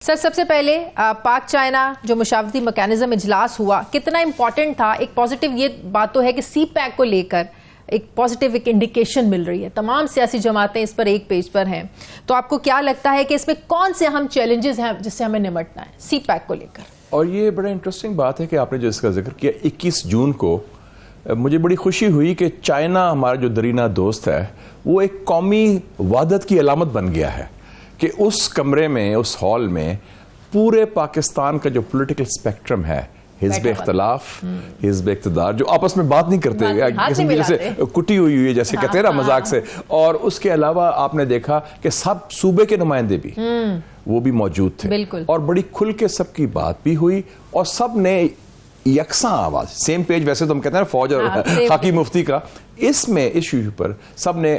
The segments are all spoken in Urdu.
سر سب سے پہلے پاک چائنا جو مشاورتی میکانزم اجلاس ہوا کتنا امپورٹنٹ تھا؟ ایک پازیٹیو یہ بات تو ہے کہ سی پیک کو لے کر ایک پازیٹیو ایک انڈیکیشن مل رہی ہے، تمام سیاسی جماعتیں اس پر ایک پیج پر ہیں، تو آپ کو کیا لگتا ہے کہ اس میں کون سے اہم چیلنجز ہیں جس سے ہمیں نمٹنا ہے سی پیک کو لے کر؟ اور یہ بڑا انٹرسٹنگ بات ہے کہ آپ نے جو اس کا ذکر کیا 21 جون کو مجھے بڑی خوشی ہوئی کہ چائنا ہمارا جو درینہ دوست ہے وہ ایک قومی وحدت کی علامت بن گیا ہے کہ اس کمرے میں، اس ہال میں پورے پاکستان کا جو پولیٹیکل اسپیکٹرم ہے، حزب اختلاف، حزب اقتدار، جو آپس میں بات نہیں کرتے، جیسے کٹی ہوئی ہے جیسے کہتے ہیں نا مذاق سے، اور اس کے علاوہ آپ نے دیکھا کہ سب صوبے کے نمائندے بھی وہ بھی موجود تھے اور بڑی کھل کے سب کی بات بھی ہوئی اور سب نے یکساں آواز، سیم پیج، ویسے تو ہم کہتے ہیں نا فوج اور خاکی مفتی کا، اس میں اس ایشو پر سب نے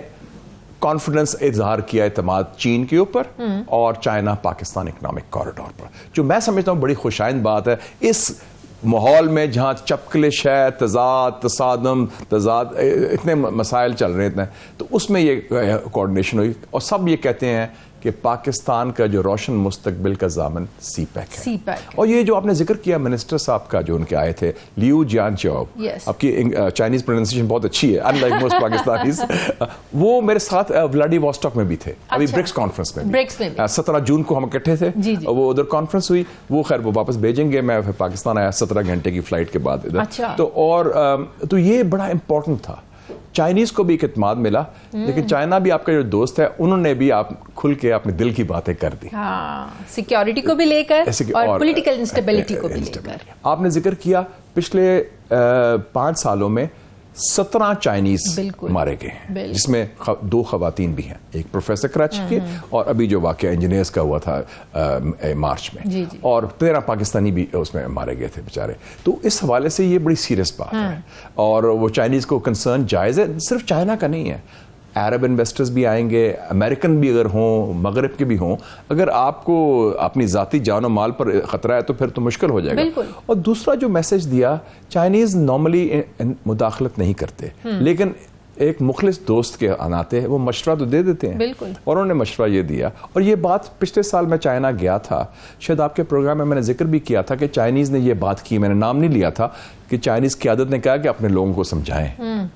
کانفیڈنس اظہار کیا، اعتماد چین کے اوپر اور چائنا پاکستان اکنامک کوریڈور پر، جو میں سمجھتا ہوں بڑی خوشائند بات ہے اس ماحول میں جہاں چپکلش ہے، تضاد، تصادم، اتنے مسائل چل رہے ہیں، تو اس میں یہ کوارڈینیشن ہوئی اور سب یہ کہتے ہیں کہ پاکستان کا جو روشن مستقبل کا ضامن سی پیک ہے۔ اور یہ جو آپ نے ذکر کیا منسٹر صاحب کا جو ان کے آئے تھے، لیو جیان چاؤ، آپ کی چائنیز پروننسیشن بہت اچھی ہے، ان لائک موسٹ پاکستانیز، وہ میرے ساتھ ولاڈی واسٹاک میں بھی تھے، ابھی برکس کانفرنس میں 17 جون کو ہم اکٹھے تھے، وہ ادھر کانفرنس ہوئی، وہ خیر وہ واپس بھیجیں گے، میں پاکستان آیا 17 گھنٹے کی فلائٹ کے بعد ادھر، تو یہ بڑا امپورٹنٹ تھا۔ چائنیز کو بھی ایک اعتماد ملا، لیکن چائنا بھی آپ کا جو دوست ہے، انہوں نے بھی آپ کھل کے اپنے دل کی باتیں کر دی، سیکیورٹی کو بھی لے کر اور پولیٹیکل انسٹیبلٹی کو بھی لے کر۔ آپ نے ذکر کیا پچھلے 5 سالوں میں 17 چائنیز مارے گئے ہیں، جس میں 2 خواتین بھی ہیں، ایک پروفیسر کراچی کے اور ابھی جو واقعہ انجینئرز کا ہوا تھا مارچ میں، اور 13 پاکستانی بھی اس میں مارے گئے تھے بیچارے۔ تو اس حوالے سے یہ بڑی سیریس بات ہے اور وہ چائنیز کو کنسرن جائز ہے، صرف چائنا کا نہیں ہے، عرب انویسٹرز بھی آئیں گے، امریکن بھی اگر ہوں، مغرب کے بھی ہوں، اگر آپ کو اپنی ذاتی جان و مال پر خطرہ ہے تو پھر تو مشکل ہو جائے گا۔ اور دوسرا جو میسج دیا، چائنیز نارملی مداخلت نہیں کرتے، لیکن ایک مخلص دوست کے ناطے وہ مشورہ تو دے دیتے ہیں، اور انہوں نے مشورہ یہ دیا، اور یہ بات پچھلے سال میں چائنا گیا تھا، شاید آپ کے پروگرام میں نے ذکر بھی کیا تھا کہ چائنیز نے یہ بات کی، میں نے نام نہیں لیا تھا، کہ چائنیز قیادت نے کہا کہ اپنے لوگوں کو سمجھائیں،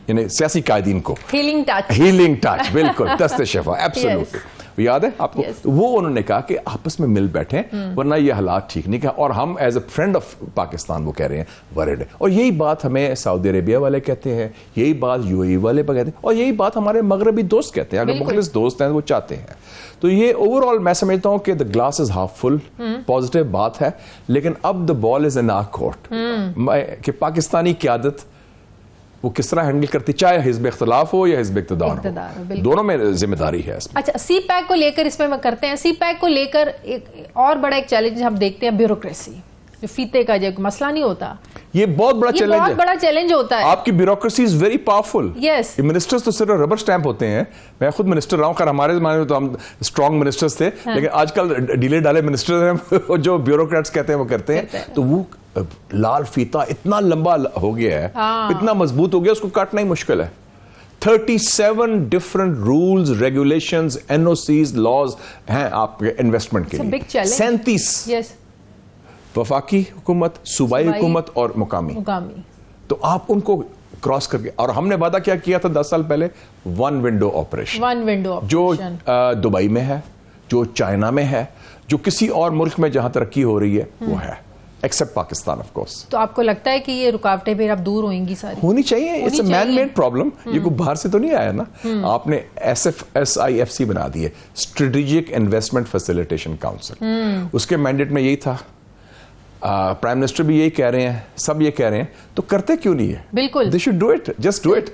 یعنی سیاسی قائدین کو، ہیلنگ ٹچ، بالکل، دست شفا، ایبسولوٹلی، یاد ہے آپ کو؟ وہ انہوں نے کہا کہ آپس میں مل بیٹھیں ورنہ یہ حالات ٹھیک نہیں، اور ہم as a friend of Pakistan وہ کہہ رہے ہیں ورڈ ہے، اور یہی بات ہمیں سعودی عربیہ والے کہتے ہیں، یہی بات یو اے ای والے کہتے ہیں، اور یہی بات ہمارے مغربی دوست کہتے ہیں، اگر مخلص دوست ہیں وہ چاہتے ہیں۔ تو یہ اوور آل میں سمجھتا ہوں کہ the glass is half full, positive بات ہے، لیکن اب دا بال از ان آور کورٹ کہ پاکستانی قیادت وہ کس طرح ہینڈل کرتی، چاہے حزب اختلاف ہو یا حزب اقتدار ہو، دونوں میں ذمہ داری ہے اس میں۔ اچھا، سی پیک کو لے کر اس میں کرتے ہیں، سی پیک کو لے کر ایک اور بڑا ایک چیلنج ہم دیکھتے ہیں، بیوروکریسی، جو فیتے کا جو مسئلہ نہیں ہوتا، یہ بہت بڑا چیلنج ہے، بہت بڑا چیلنج ہوتا ہے۔ آپ کی bureaucracy is very powerful. Yes, ministers تو صرف ربر سٹیمپ ہوتے ہیں، میں خود منسٹر رہا ہوں، خیر ہمارے زمانے میں تو ہم اسٹرانگ منسٹرز تھے، لیکن آج کل ڈھیلے ڈالے منسٹرز ہیں جو بیوروکریٹس کہتے ہیں وہ کرتے ہیں، تو وہ لال فیتا اتنا لمبا ہو گیا ہے، اتنا مضبوط ہو گیا، اس کو کاٹنا ہی مشکل ہے۔ 37 different rules, regulations, NOCs، laws ہیں آپ کے انویسٹمنٹ کے لیے، 37 وفاقی حکومت، صوبائی حکومت اور مقامی، تو آپ ان کو کراس کر کے، اور ہم نے وعدہ کیا کیا تھا 10 سال پہلے، ون ونڈو آپریشن، جو دبئی میں ہے، جو چائنا میں ہے، جو کسی اور ملک میں جہاں ترقی ہو رہی ہے وہ ہے، ایکسپٹ پاکستان آف کورس۔ تو آپ کو لگتا ہے کہ یہ رکاوٹیں پھر اب دور ہوئیں گی؟ ساری ہونی چاہیے، it's a man made problem, یہ کوئی باہر سے تو نہیں آیا نا، آپ نے SIFC بنا دی ہے، اسٹریٹجک انویسٹمنٹ فیسیلیٹیشن کاؤنسل، اس کے مینڈیٹ میں یہی تھا، پرائم منسٹر بھی یہی کہہ رہے ہیں، سب یہ کہہ رہے ہیں، تو کرتے کیوں نہیں ہے؟ بالکل، they should do it, just do it.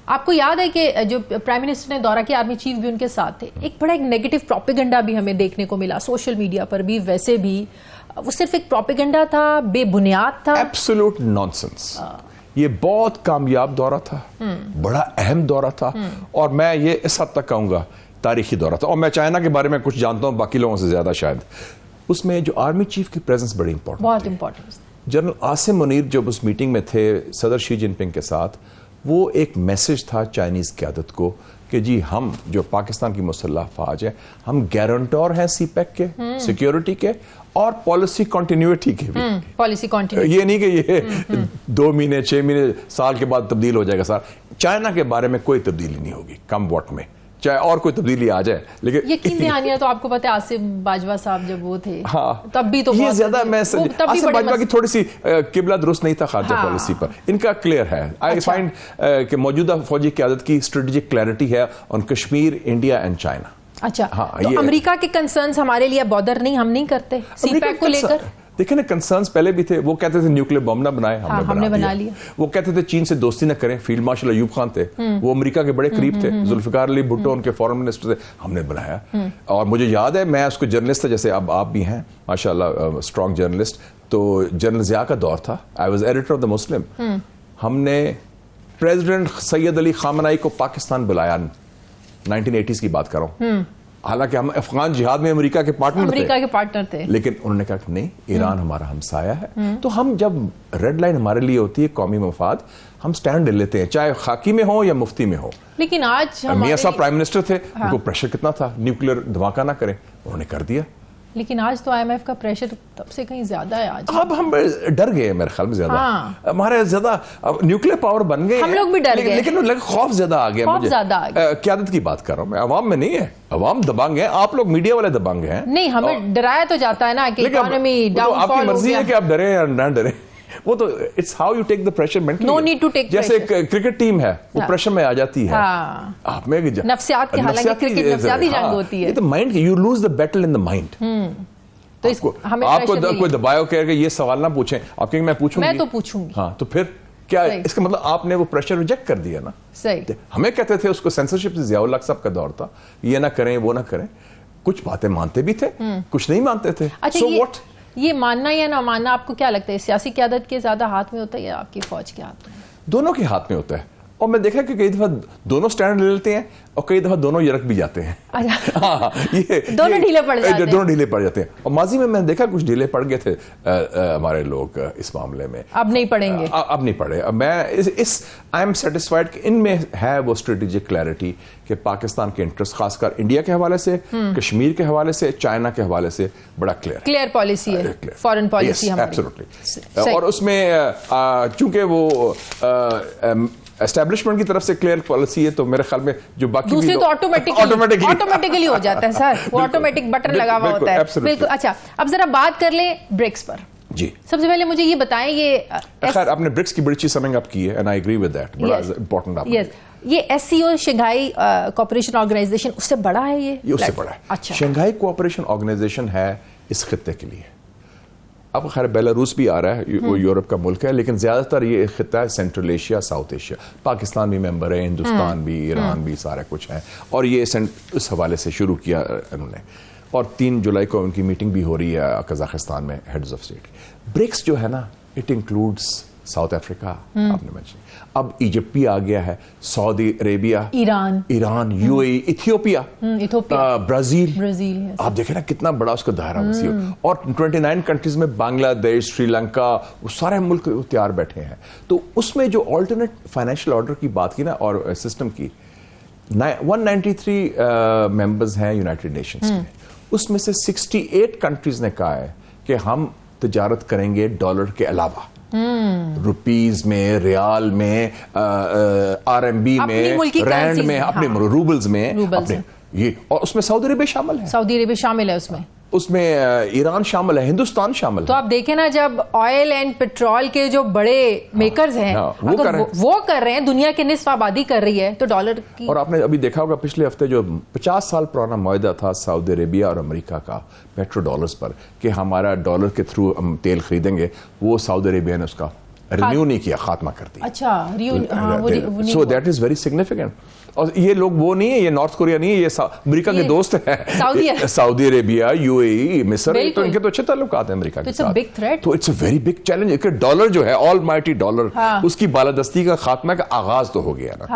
آپ کو یاد ہے کہ جو پرائم منسٹر نے دورہ کیا، آرمی چیف بھی ان کے ساتھ تھے، ایک بڑا ایک نیگیٹو پروپیگنڈا بھی ہمیں دیکھنے کو ملا، سوشل میڈیا پر بھی، ویسے بھی وہ صرف ایک پروپیگنڈا تھا، بے بنیاد تھا، ایبسولوٹ نانسنس۔ یہ بہت کامیاب دورہ تھا، بڑا اہم دورہ تھا، اور میں یہ اس حد تک کہوں گا تاریخی دورہ تھا، اور میں چائنا کے بارے میں کچھ جانتا ہوں باقی لوگوں سے زیادہ شاید، اس میں جو آرمی چیف کی پریزنس بڑی امپورٹنٹ، بہت امپورٹنٹ۔ جنرل عاصم منیر جب اس میٹنگ میں تھے صدر شی جن پنگ کے ساتھ، وہ ایک میسج تھا چائنیز قیادت کو کہ جی ہم جو پاکستان کی مسلح افواج ہیں ہم گارنٹور ہیں سی پیک کے سیکیورٹی کے اور پالیسی کنٹینیوٹی کے بھی. پالیسی کنٹینیوٹی یہ نہیں کہ یہ 2 مہینے 6 مہینے سال کے بعد تبدیل ہو جائے گا سر. چائنا کے بارے میں کوئی تبدیلی نہیں ہوگی کم واٹ میں, چاہے اور کوئی تبدیلی آ جائے. لیکن یقین دہانیہ تو آپ کو پتہ ہے عاصم باجوہ صاحب جب وہ تھے تب بھی تو یہ زیادہ میں عاصم باجوہ کی تھوڑی سی قبلہ درست نہیں تھا خارجہ پالیسی پر. ان کا کلیئر ہے. آئی فائنڈ کہ موجودہ فوجی قیادت کی اسٹریٹجک کلیئرٹی ہے آن کشمیر, انڈیا اینڈ چائنا. اچھا, تو امریکہ کے کنسرنز ہمارے لیے بودر نہیں, ہم نہیں کرتے سی پیک کو لے کر. دیکھیں نا کنسرنز پہلے بھی تھے. وہ کہتے تھے نیوکلیر بم نہ بنائے, ہم نے بنا لیا. وہ کہتے تھے چین سے دوستی نہ کریں, فیلڈ مارشل ایوب خان تھے, وہ امریکہ کے بڑے قریب تھے. ذوالفقار علی بھٹو ان کے فارن منسٹر تھے, ہم نے بنایا. اور مجھے یاد ہے میں اس کو جرنلسٹ تھا, جیسے اب آپ بھی ہیں ماشاءاللہ اسٹرانگ جرنلسٹ, تو جنرل ضیاء کا دور تھا, I was editor of the Muslim. ہم نے پریزیڈنٹ سید علی خامنائی کو پاکستان بلایا, 1980s کی بات کر رہا ہوں. حالانکہ ہم افغان جہاد میں امریکہ کے پارٹنر تھے, لیکن انہوں نے کہا کہ نہیں, ایران ہمارا ہمسایہ ہے. تو ہم جب ریڈ لائن ہمارے لیے ہوتی ہے قومی مفاد, ہم سٹینڈ لے لیتے ہیں, چاہے خاکی میں ہو یا مفتی میں ہو. لیکن آج میاں صاحب پرائم منسٹر تھے, ان کو پریشر کتنا تھا نیوکلیر دھماکہ نہ کریں, انہوں نے کر دیا. لیکن آج تو آئی ایم ایف کا پریشر تب سے کہیں زیادہ ہے. آج اب ہم ڈر گئے میرے خیال میں زیادہ, ہمارے زیادہ نیوکلیر پاور بن گئے, ہم لوگ بھی ڈر گئے, لیکن خوف زیادہ آ گیا. مجھے قیادت کی بات کر رہا ہوں میں, عوام میں نہیں ہے. عوام دبنگ ہیں, آپ لوگ میڈیا والے دبنگ ہیں. نہیں, ہمیں ڈرایا تو جاتا ہے نا کہ اکانومی ڈاؤن فال ہو گیا. آپ کی مرضی ہے کہ آپ ڈریں یا نہ ڈریں, وہ تو it's how you take the pressure mentally. No need to take pressure. جیسے کرکٹ ٹیم ہے, وہ پریشر میں آ جاتی ہے. آپ میں نفسیات کی, حالانکہ کرکٹ نفسیاتی جنگ ہوتی ہے. یہ تو mind, you lose the battle in the mind. تو آپ کو کوئی دباؤ کہے کہ یہ سوال نہ پوچھیں, آپ کہیں میں پوچھوں گی, میں تو پوچھوں گی. ہاں, تو پھر کیا اس کا مطلب آپ نے وہ پریشر ریجیکٹ کر دیا نا. صحیح. ہمیں کہتے تھے اس کو سینسرشپ سے ضیاء الحق صاحب کا دور تھا, یہ نہ کریں وہ نہ کریں. کچھ باتیں مانتے بھی تھے, کچھ نہیں مانتے تھے. سو واٹ, یہ ماننا یا نہ ماننا آپ کو کیا لگتا ہے, سیاسی قیادت کے زیادہ ہاتھ میں ہوتا ہے یا آپ کی فوج کے ہاتھ میں؟ دونوں کے ہاتھ میں ہوتا ہے. اور میں دیکھا کہ کئی دفعہ دونوں سٹینڈ لے لیتے ہیں اور کئی دفعہ دونوں یرک بھی جاتے ہیں. دونوں ڈھیلے پڑ جاتے ہیں. دونوں ڈھیلے پڑ جاتے ہیں. اور ماضی میں نے دیکھا کچھ ڈھیلے پڑ گئے تھے ہمارے لوگ اس معاملے میں. اب نہیں پڑیں گے, اب نہیں پڑے. میں آئی ایم سیٹسفائڈ کہ ان میں ہے وہ اسٹریٹجک کلیئرٹی کہ پاکستان کے انٹرسٹ, خاص کر انڈیا کے حوالے سے, کشمیر کے حوالے سے, چائنا کے حوالے سے بڑا کلیئر پالیسی ہے, فارن پالیسی ہماری. ایبسولوٹلی. اور اس میں چونکہ وہ اسٹیبلشمنٹ کی طرف سے کلیئر پالیسی ہے, تو میرے خیال میں جو باقی دوسرے تو آٹومیٹکلی ہو جاتا ہے سر, وہ آٹومیٹک بٹن لگا ہوا ہوتا ہے. بالکل. اچھا, اب ذرا بات کر لیں برکس پر. جی, سب سے پہلے مجھے یہ بتائیں, یہ خیر آپ نے برکس کی بڑی چیز سمنگ اپ کی ہے, and I agree with that, بڑا امپورٹنٹ آپ نے. یہ ایس سی او شنگھائی کوآپریشن آرگنائزیشن اس سے بڑا ہے, یہ اس سے بڑا ہے. اچھا, شنگھائی کوآپریشن آرگنائزیشن ہے اس خطے کے لیے. اب خیر بیلاروس بھی آ رہا ہے, وہ یورپ کا ملک ہے, لیکن زیادہ تر یہ خطہ ہے central Asia, south Asia. Pakistan بھی ممبر ہے, ہندوستان بھی, ایران بھی, سارا کچھ ہے. اور یہ اس حوالے سے شروع کیا انہوں نے, اور 3 جولائی کو ان کی میٹنگ بھی ہو رہی ہے قزاقستان میں ہیڈز آف اسٹیٹ. برکس جو ہے نا, اٹ انکلوڈس ساؤتھ افریقہ, آپ نے مینشن, اب ایجپٹ بھی آ گیا ہے, سعودی عربیہ, Iran, U A E, Ethiopia, Brazil. آپ دیکھیں نا کتنا بڑا اس کا دائرہ وسیع, اور 29 کنٹریز میں بنگلہ دیش, سری لنکا, وہ سارے ملک تیار بیٹھے ہیں. تو اس میں جو آلٹرنیٹ فائنینشیل آرڈر کی بات کی نا, اور سسٹم کی, 193 ممبرز ہیں یونائٹڈ نیشنز کے, اس میں سے 68 کنٹریز نے کہا ہے کہ ہم تجارت کریں گے ڈالر کے علاوہ, روپیز میں, ریال میں, آر ایم بی میں, رینڈ میں, اپنے روبلز میں, یہ. اور اس میں سعودی عربیہ شامل ہے. سعودی عربیہ شامل ہے اس میں ایران شامل ہے, ہندوستان شامل ہے. تو آپ دیکھیں نا, جب آئل اینڈ پیٹرول کے جو بڑے میکرز ہیں اگر وہ کر رہے ہیں, دنیا کے نصف آبادی کر رہی ہے, تو ڈالر کی. اور آپ نے ابھی دیکھا ہوگا پچھلے ہفتے جو 50 سال پرانا معاہدہ تھا سعودی عربیہ اور امریکہ کا پیٹرو ڈالرز پر, کہ ہمارا ڈالر کے تھرو ہم تیل خریدیں گے, وہ سعودی عربیہ نے اس کا رینیو نہیں کیا, خاتمہ کر دیا. اچھا, so that is very significant. اور یہ لوگ وہ نہیں ہے, یہ نارتھ کوریا نہیں ہے, یہ امریکہ کے دوست ہیں, سعودی عربیہ, یو اے ای, مصر, تو ان کے تو اچھے تعلقات ہیں امریکہ کے ساتھ. تو it's a very big challenge کہ ڈالر جو ہے, آل مائٹی ڈالر, اس کی بالادستی کا خاتمہ کا آغاز تو ہو گیا نا.